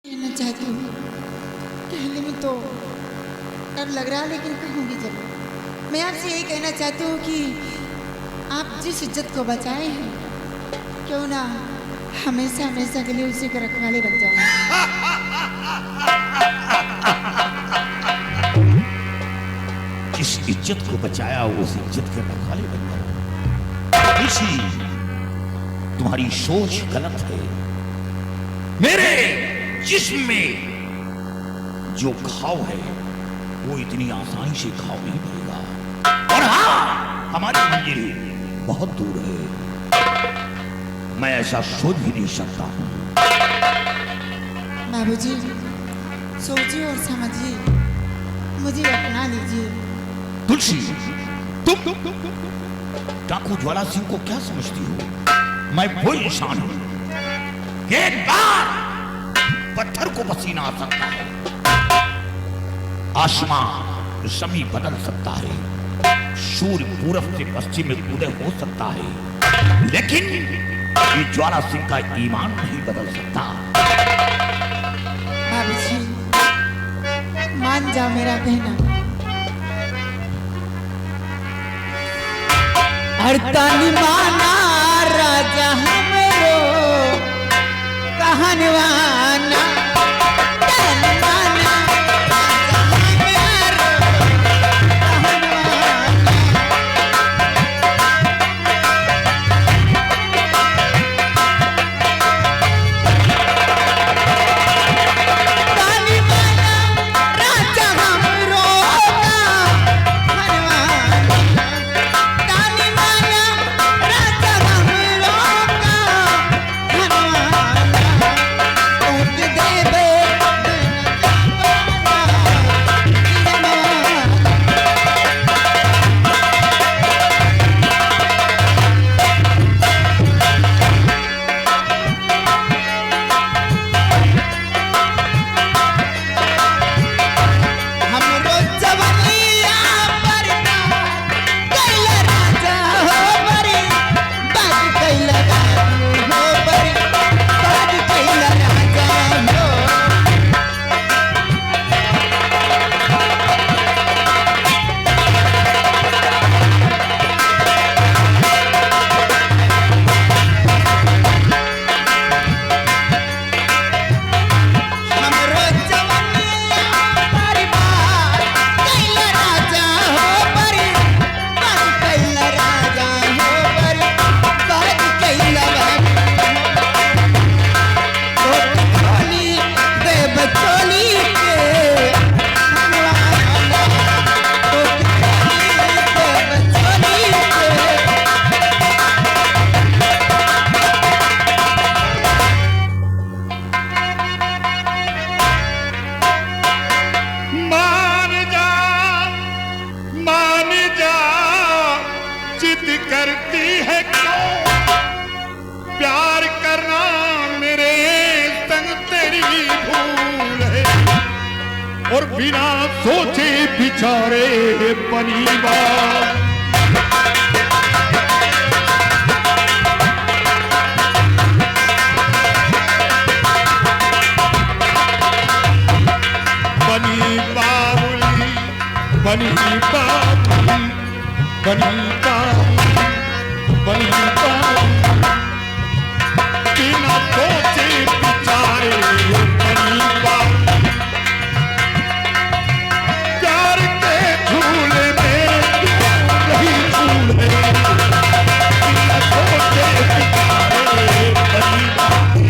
कहना चाहती हूँ, कहने में तो डर लग रहा है लेकिन कहूँगी जरूर। मैं आपसे यही कहना चाहती हूँ कि आप जिस इज्जत को बचाए हैं, क्यों ना हमेशा हमेशा के लिए उसी के रखवाले बन जाए। जिस इज्जत को बचाया उस इज्जत के रखवाले बन जाओ। तुलसी, तुम्हारी सोच गलत है। मेरे जिस्म में जो घाव है वो इतनी आसानी से घाव नहीं पड़ेगा। और हाँ, हमारी मंजिल बहुत दूर है। मैं ऐसा सोच भी नहीं सकता हूं। बाबूजी, सोचिए और समझिए, मुझे अपना लीजिए। तुलसी, तुम डाकू ज्वाला सिंह को क्या समझती हो? मैं वो इंसान हूं, एक बार पत्थर को पसीना आ सकता है, आसमान जमी बदल सकता है, सूर्य पूरब से पश्चिम में उदय हो सकता है, लेकिन ये ज्वाला सिंह का ईमान नहीं बदल सकता। बाबूजी, मान जाओ मेरा कहना। हरतानी माना राजा हमरो कहनवाना, तानी माना राजा हमरो कहनवाना। तानी माना राजा हमरो कहनवाना, तानी माना राजा हमरो कहनवाना। ओके देवे हमरो जवनिया परना कैला राजा हो बरी, बाज कैला राजा हो बरी, बाज कैला राजा हो। हमरो जवनिया परिवार कैला राजा हो बरी, बाज कैला राजा हो बरी, बाज कैला राजा हो। खोली देव चोली के हनवाना, खोली देव चोली के। मान जा, मान जा, जिद करती है क्यों? प्यार करना मेरे संग तेरी भूल है, और बिना सोचे बिचारे बनी बात। बनी बाबुली, बनी बाबुली, बनी बाबुली, बनी बाबुली, बिना सोचे बिचारे बनी बाबुली। प्यार के झूले में नहीं झूले, बिना सोचे बिचारे बनी बाबुली।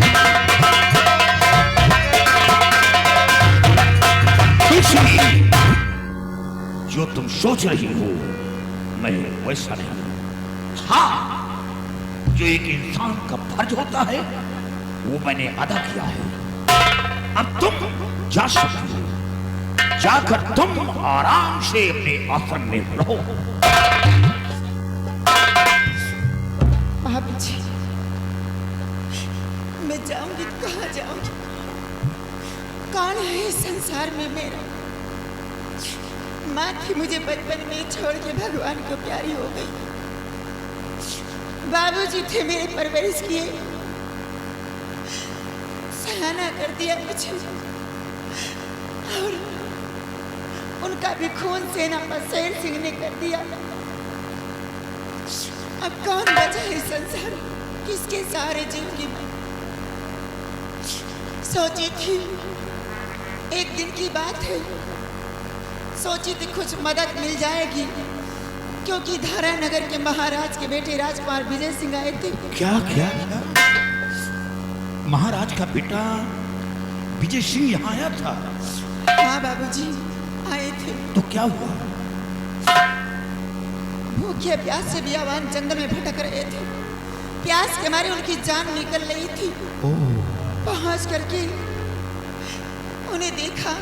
जो तुम सोच रही हो मैं वैसा नहीं। हाँ, जो एक इंसान का फर्ज होता है वो मैंने अदा किया है। अब तुम जा सकती हो, जाकर तुम आराम से अपने आश्रम में रहो। बाबूजी, मैं जाऊंगी तो कहाँ जाऊंगी? कौन है इस संसार में मेरा? माँ थी मुझे बचपन में छोड़ के भगवान को प्यारी हो गई। बाबूजी थे मेरे परवरिश किए, बहाना कर दिया मुझे, और उनका भी खून सेना शेर सिंह ने कर दिया। अब कौन बचा है संसार, किसके सहारे जिंदगी में? सोची थी एक दिन की बात है, सोची थी कुछ मदद मिल जाएगी, क्योंकि धारा नगर के महाराज के बेटे राजकुमार विजय सिंह आए थे। क्या क्या महाराज का बेटा विजय सिंह यहाँ आया था? हाँ बाबूजी, आए थे। तो क्या हुआ? भूखे प्यास से बियावान जंगल में भटक रहे थे। प्यास के मारे उनकी जान निकल रही थी। पहुंच करके उन्हें देखा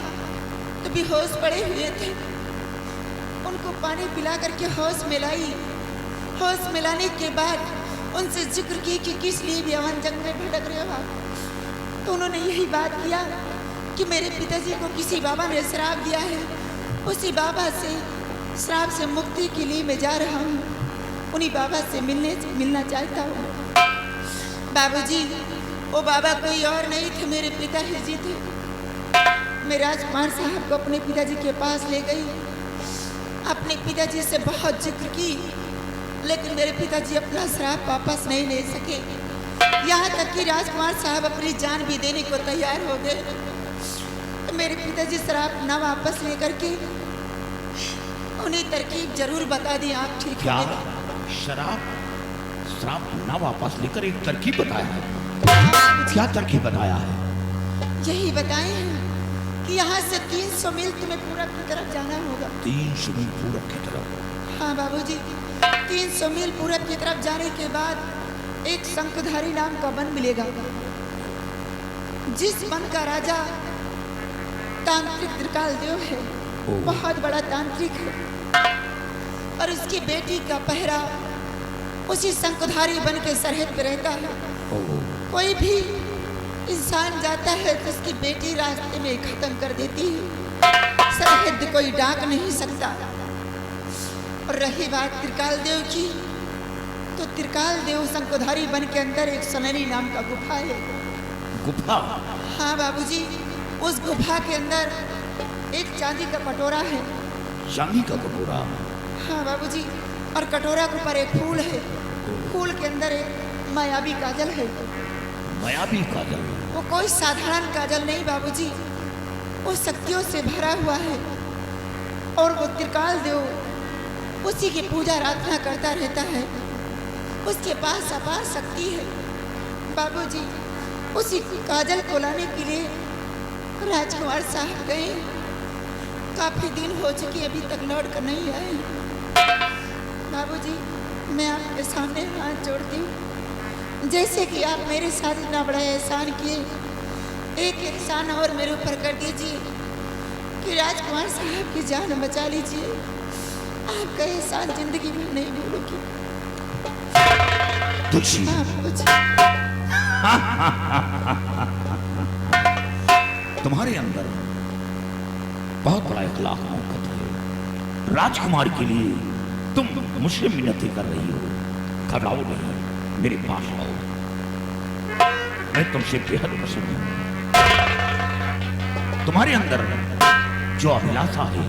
तो बेहोश पड़े हुए थे। उनको पानी पिला करके होश में लाई। होश में लाने के बाद उनसे जिक्र की कि किस लिए बियावान जंगल में भटक रहे हो आप? तो उन्होंने यही बात किया कि मेरे पिताजी को किसी बाबा ने श्राप दिया है, उसी बाबा से श्राप से मुक्ति के लिए मैं जा रहा हूँ, उन्हीं बाबा से मिलना चाहता हूँ। बाबूजी, वो बाबा कोई और नहीं थे, मेरे पिताजी थे। मैं राजकुमार साहब को अपने पिताजी के पास ले गई, अपने पिताजी से बहुत जिक्र की, लेकिन मेरे पिताजी अपना श्राप वापस नहीं ले सके। यहाँ तक कि राजकुमार साहब अपनी जान भी देने को तैयार हो गए। मेरे पिताजी श्राप न वापस लेकर के उन्हें तरकीब जरूर बता दी, आप ठीक क्या होंगे। श्राप न वापस लेकर एक तरकीब बताया है? क्या तरकीब बताया है? यही बताए हैं कि यहाँ से 300 मील तुम्हें पूरब की तरफ जाना होगा। 300 मील पूरब की तरफ? हाँ बाबूजी, 300 मील पूरब की तरफ जाने के बाद एक शंखधारी नाम का वन मिलेगा, जिस वन का राजा तांत्रिक त्रिकाल देव है, बहुत बड़ा तांत्रिक है, और उसकी बेटी का पहरा उसी शंखधारी वन के सरहद पे रहता है। कोई भी इंसान जाता है तो उसकी बेटी रास्ते में खत्म कर देती है, सरहद कोई डाक नहीं सकता। और रही बात त्रिकाल देव की, तो त्रिकाल देव शंखधारी वन के अंदर एक सुनहरी नाम का गुफा है। गुफा? हाँ बाबूजी, उस गुफा के अंदर एक चांदी का कटोरा है। चांदी का कटोरा? हाँ बाबूजी, और कटोरा के ऊपर एक फूल है, फूल के अंदर एक मायावी काजल है। मायावी काजल? वो कोई साधारण काजल नहीं बाबूजी, वो शक्तियों से भरा हुआ है, और वो त्रिकाल देव उसी की पूजा आराधना करता रहता है। उसके पास अपार शक्ति है बाबूजी। उसी काजल को लाने के लिए राजकुमार साहब गए, काफी दिन हो चुके अभी तक लौट कर नहीं आए। बाबूजी, मैं आपके सामने हाथ जोड़ती हूँ, जैसे कि आप मेरे साथ इतना बड़ा एहसान किए, एक एहसान और मेरे ऊपर कर दीजिए कि राजकुमार साहब की जान बचा लीजिए। आपका एहसान जिंदगी में नहीं भूलूंगी। तुम्हारे अंदर बहुत बड़ा इखलाक मोहब्बत है। राजकुमार के लिए तुम मुझसे मिन्नतें कर रही हो। घबराओ नहीं, मेरे पास आओ, मैं तुमसे बेहद पसंद हूं। तुम्हारे अंदर जो अभिलाषा है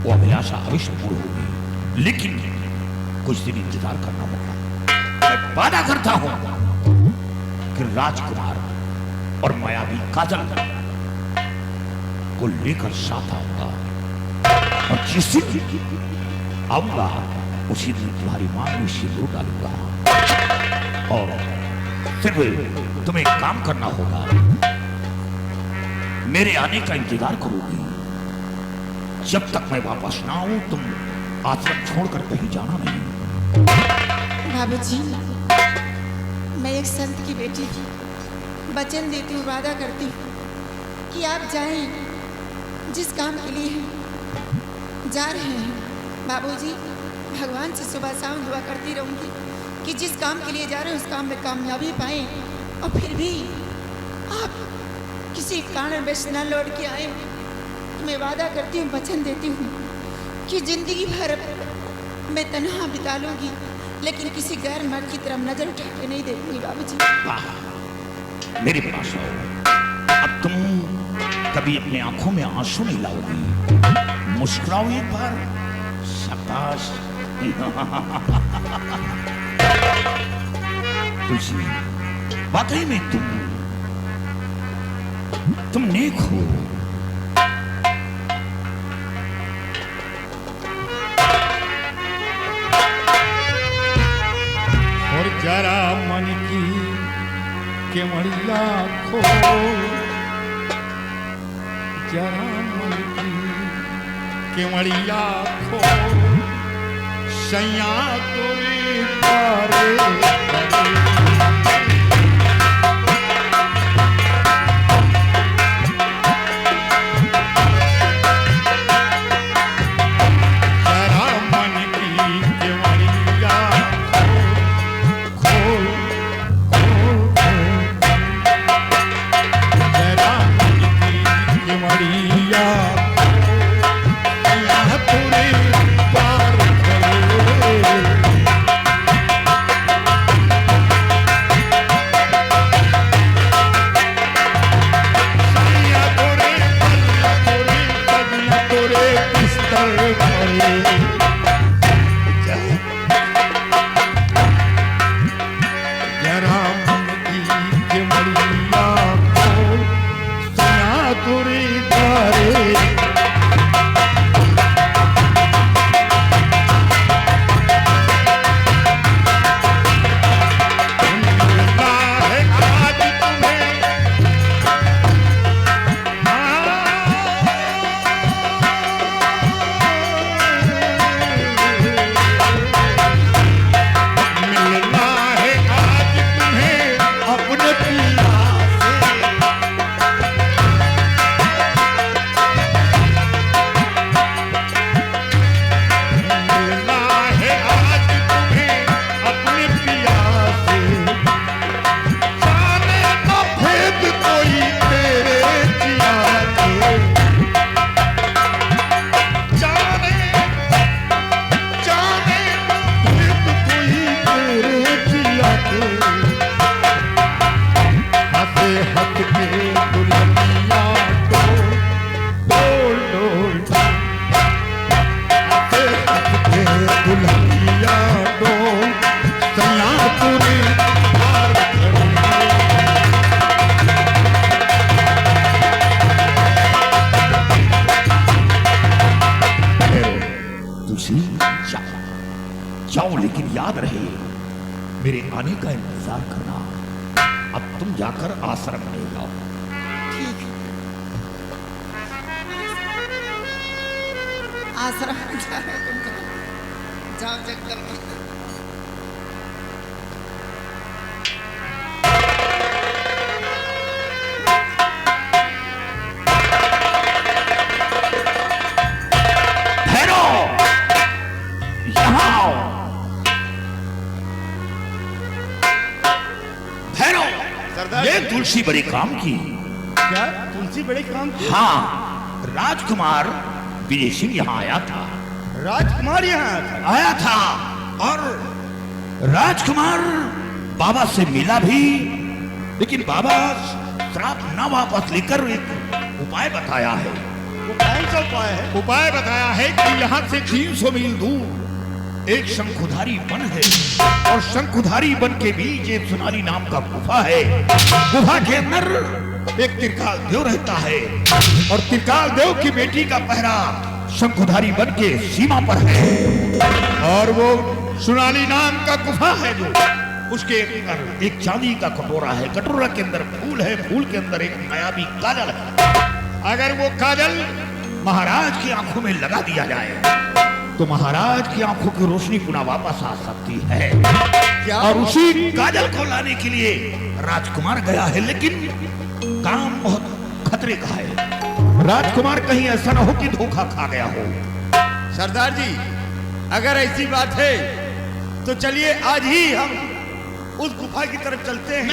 वो अभिलाषा अवश्य पूर्ण होगी, लेकिन कुछ दिन इंतजार करना होगा। मैं वादा करता हूं कि राजकुमार और मायावी काजल को लेकर साथ आऊंगा, और जिस दिन आऊंगा उसी दिन तुम्हारी मां में सिंदूर डालूंगा। और सिर्फ तुम्हें एक काम करना होगा, मेरे आने का इंतजार करोगी। जब तक मैं वापस ना आऊं तुम आश्रम छोड़कर कहीं जाना नहीं। बाबूजी, मैं एक संत की बेटी थी, वचन देती हूँ, वादा करती हूँ कि आप जाएं जिस काम के लिए जा रहे हैं। बाबूजी, भगवान से सुबह शाम दुआ करती रहूँगी कि जिस काम के लिए जा रहे हैं उस काम में कामयाबी पाएं, और फिर भी आप किसी कारणवश न लौट के आए। मैं वादा करती हूँ, वचन देती हूँ कि जिंदगी भर मैं तन्हा बिता लूँगी, लेकिन किसी गैर मर्द की तरफ नजर उठा के नहीं देखूंगी। बाबूजी, मेरे पास आओ, तुम कभी अपने आंखों में आंसू नहीं लाओगी। मुस्कुराओ एक बार। शाबाश। तुलसी, वाकई में तुम नेक हो। और जरा मन की केवड़िया खोल, जरा मन की केवड़िया खोल, सैया तोरे तारे करे। जाओ, लेकिन याद रहे मेरे आने का इंतजार करना। अब तुम जाकर आश्रम में जाओ। ठीक है। आश्रम में जाओ जगदल में। ये तुलसी बड़े काम की। क्या तुलसी बड़े काम की? हाँ, राजकुमार विजय सिंह यहाँ आया था। राजकुमार यहाँ आया था और राजकुमार बाबा से मिला भी, लेकिन बाबा श्राप न वापस लेकर एक उपाय बताया है। वो कौन सा उपाय है? उपाय बताया है कि यहाँ से 300 मील दूर एक शंकुधारी वन है और शंकुधारी वन के बीच एक सुनारी नाम का गुफा है। गुफा के अंदर एक त्रिकाल देव रहता है और त्रिकाल देव की बेटी का पहरा शंकुधारी वन के सीमा पर है। और वो सुनाली नाम का गुफा है जो उसके अंदर एक चांदी का कटोरा है। कटोरा के अंदर फूल है, फूल के अंदर एक मायावी काजल है। अगर वो काजल महाराज की आंखों में लगा दिया जाए तो महाराज की आंखों की रोशनी पुनः वापस आ सकती है। क्या? और उसी काजल को लाने के लिए राजकुमार गया है, लेकिन काम बहुत खतरे का है। राजकुमार कहीं ऐसा न हो कि धोखा खा गया हो। सरदार जी, अगर ऐसी बात है तो चलिए आज ही हम उस गुफा की तरफ चलते हैं।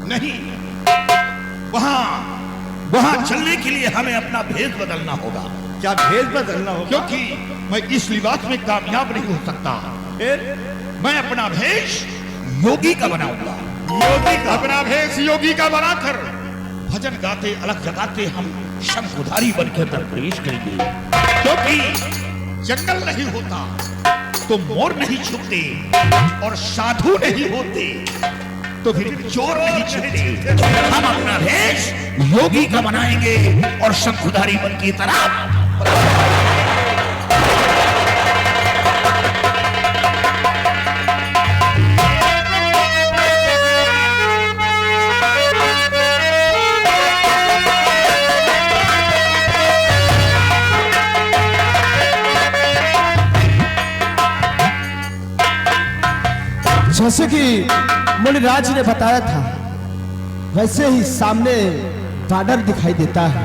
नहीं, वहां चलने के लिए हमें अपना भेष बदलना होगा। क्या भेष बदलना होगा? क्योंकि मैं इस लिबास में कामयाब नहीं हो सकता। फिर मैं अपना भेष योगी का बनाऊंगा। योगी का? अपना भेष योगी का बनाकर भजन गाते अलग जगाते हम शंखुधारी बनकर अंदर प्रवेश करेंगे, क्योंकि जंगल नहीं होता तो मोर नहीं छुपते और साधु नहीं होते तो फिर चोर नहीं छुपते। हम अपना भेष योगी का बनाएंगे और शंखुधारी बन की तरह जैसे कि मुनिराज ने बताया था वैसे ही सामने बार्डर दिखाई देता है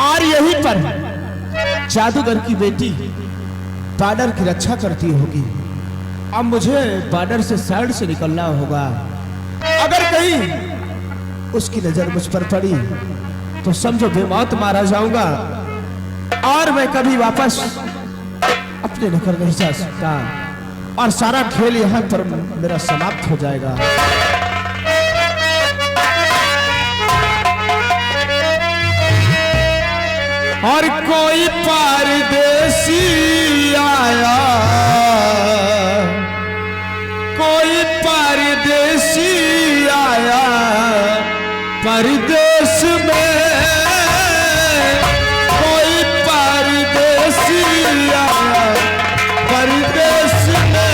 और यहीं पर जादूगर की बेटी बार्डर की रक्षा करती होगी। अब मुझे बार्डर से साइड से निकलना होगा। अगर कहीं उसकी नजर मुझ पर पड़ी तो समझो बेमौत मारा जाऊंगा और मैं कभी वापस अपने नगर नहीं जा सकता और सारा खेल यहां पर मेरा समाप्त हो जाएगा। और कोई परदेसी आया, कोई परदेसी आया परदेश में, कोई परदेसी आया परदेश में।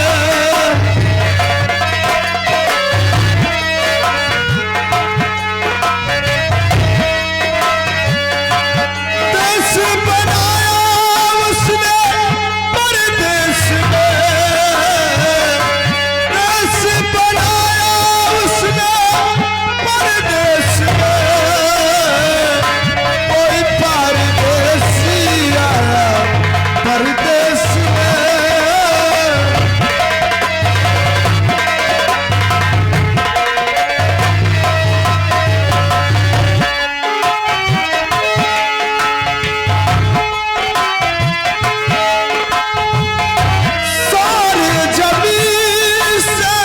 देश बनाया उसने परदेश में, देश बनाया उसने परदेश में, कोई परदेसी आया परदेश में। सारे जमीन से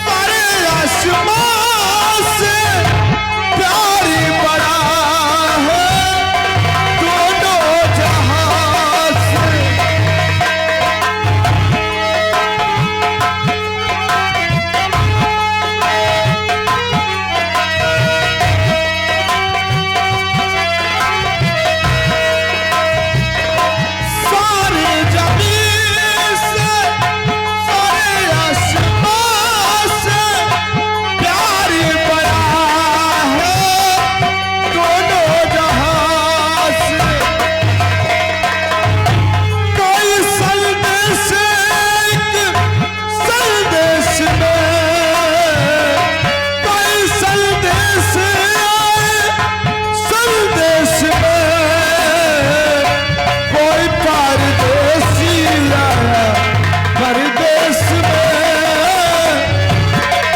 सारे आसमान से प्यार बड़ा है दोनों जहां से। सारे जमीन से सारे आसमान से प्यार बड़ा है दोनों जहां से। कोई संदेश एक संदेश में, कोई संदेश आए संदेश में, कोई परदेसी आया परदेश में,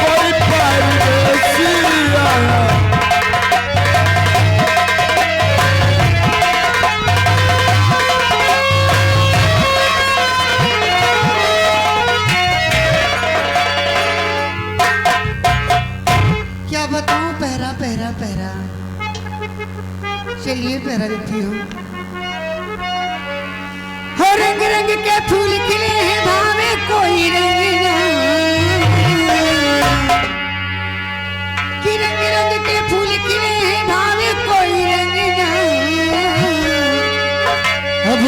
कोई परदेसी आया। क्या बताऊं, पहरा पहरा पहरा। चलिए पहरा देती हूँ। हर रंग रंग के फूल खिले हैं भावे कोई रंग ना, कि रंग रंग के फूल खिले हैं भावे कोई रंग ना। अब